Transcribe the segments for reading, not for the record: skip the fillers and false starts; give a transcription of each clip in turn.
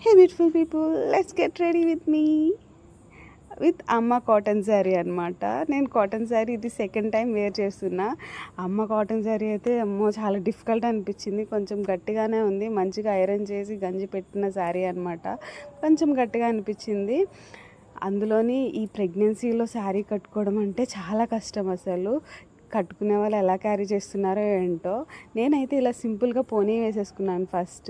Hey beautiful people, let's get ready with me with అమ్మ cotton sari అనమాట. నేను cotton sari ఇది సెకండ్ టైం వేర్ చేస్తున్నా. అమ్మ కాటన్ శారీ అయితే అమ్మో చాలా డిఫికల్ట్ అనిపించింది. కొంచెం గట్టిగానే ఉంది, మంచిగా ఐరన్ చేసి గంజి పెట్టిన శారీ అనమాట. కొంచెం గట్టిగా అనిపించింది. అందులోని ఈ ప్రెగ్నెన్సీలో శారీ కట్టుకోవడం అంటే చాలా కష్టం. అసలు కట్టుకునే వాళ్ళు ఎలా క్యారీ చేస్తున్నారో ఏంటో. నేనైతే ఇలా సింపుల్గా పోనీ వేసేసుకున్నాను. ఫస్ట్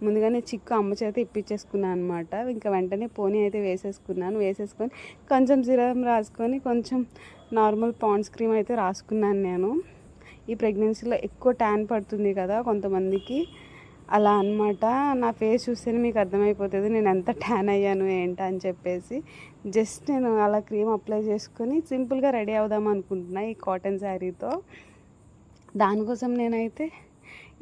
ముందుగానే చిక్కు అమ్మ చేత ఇప్పించేసుకున్నాను అనమాట. ఇంకా వెంటనే పోనీ అయితే వేసేసుకొని కొంచెం సిరం రాసుకొని కొంచెం నార్మల్ పాండ్స్ క్రీమ్ అయితే రాసుకున్నాను. నేను ఈ ప్రెగ్నెన్సీలో ఎక్కువ ట్యాన్ పడుతుంది కదా కొంతమందికి, అలా అనమాట. నా ఫేస్ చూస్తేనే మీకు అర్థమైపోతుంది నేను ఎంత ట్యాన్ అయ్యాను ఏంటా అని చెప్పేసి. జస్ట్ నేను అలా క్రీమ్ అప్లై చేసుకొని సింపుల్గా రెడీ అవుదాం అనుకుంటున్నా ఈ కాటన్ శారీతో. దానికోసం నేనైతే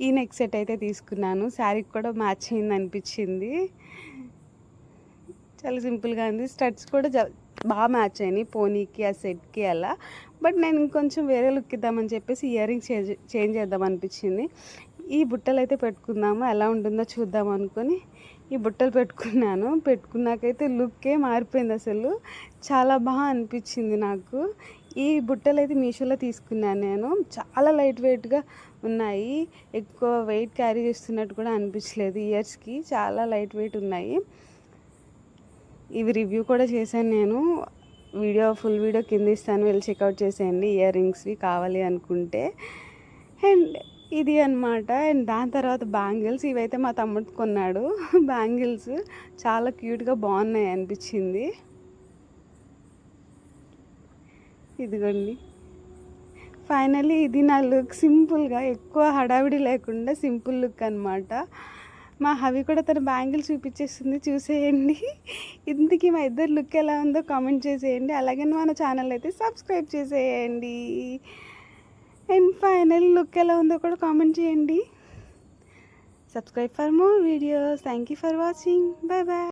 ఈ నెక్ సెట్ అయితే తీసుకున్నాను. శారీకి కూడా మ్యాచ్ అయింది అనిపించింది. చాలా సింపుల్గా ఉంది. స్టడ్స్ కూడా బాగా మ్యాచ్ అయినాయి పోనీకి ఆ సెట్కి అలా. బట్ నేను ఇంకొంచెం వేరే లుక్ ఇద్దామని చెప్పేసి ఇయర్ రింగ్స్ చేంజ్ చేద్దాం అనిపించింది. ఈ బుట్టలు అయితే పెట్టుకుందాము, ఎలా ఉంటుందో చూద్దాం అనుకొని ఈ బుట్టలు పెట్టుకున్నాకైతే లుక్కే మారిపోయింది. అసలు చాలా బాగా అనిపించింది నాకు. ఈ బుట్టలు అయితే మీషోలో తీసుకున్నాను నేను. చాలా లైట్ వెయిట్గా ఉన్నాయి, ఎక్కువ వెయిట్ క్యారీ చేస్తున్నట్టు కూడా అనిపించలేదు. ఇయర్స్కి చాలా లైట్ వెయిట్ ఉన్నాయి. ఇవి రివ్యూ కూడా చేశాను నేను. ఫుల్ వీడియో కింద ఇస్తాను, వెళ్ళి చెక్అవుట్ చేసేయండి ఇయర్ రింగ్స్వి కావాలి అనుకుంటే. అండ్ ఇది అనమాట. అండ్ దాని తర్వాత బ్యాంగిల్స్, ఇవైతే మా తమ్ముడు కొన్నాడు. బ్యాంగిల్స్ చాలా క్యూట్గా బాగున్నాయి అనిపించింది. ఇదిగోండి, ఫైనల్లీ ఇది నా లుక్. సింపుల్గా, ఎక్కువ హడావిడి లేకుండా సింపుల్ లుక్ అనమాట. మా హవి కూడా తన బ్యాంగిల్స్ చూపించేస్తుంది, చూసేయండి. ఇంతకీ మా ఇద్దరు లుక్ ఎలా ఉందో కామెంట్ చేసేయండి. అలాగే మన ఛానల్ అయితే సబ్స్క్రైబ్ చేసేయండి. అండ్ ఫైనల్ లుక్ ఎలా ఉందో కూడా కామెంట్ చేయండి. Subscribe for more videos. Thank you for watching. Bye bye.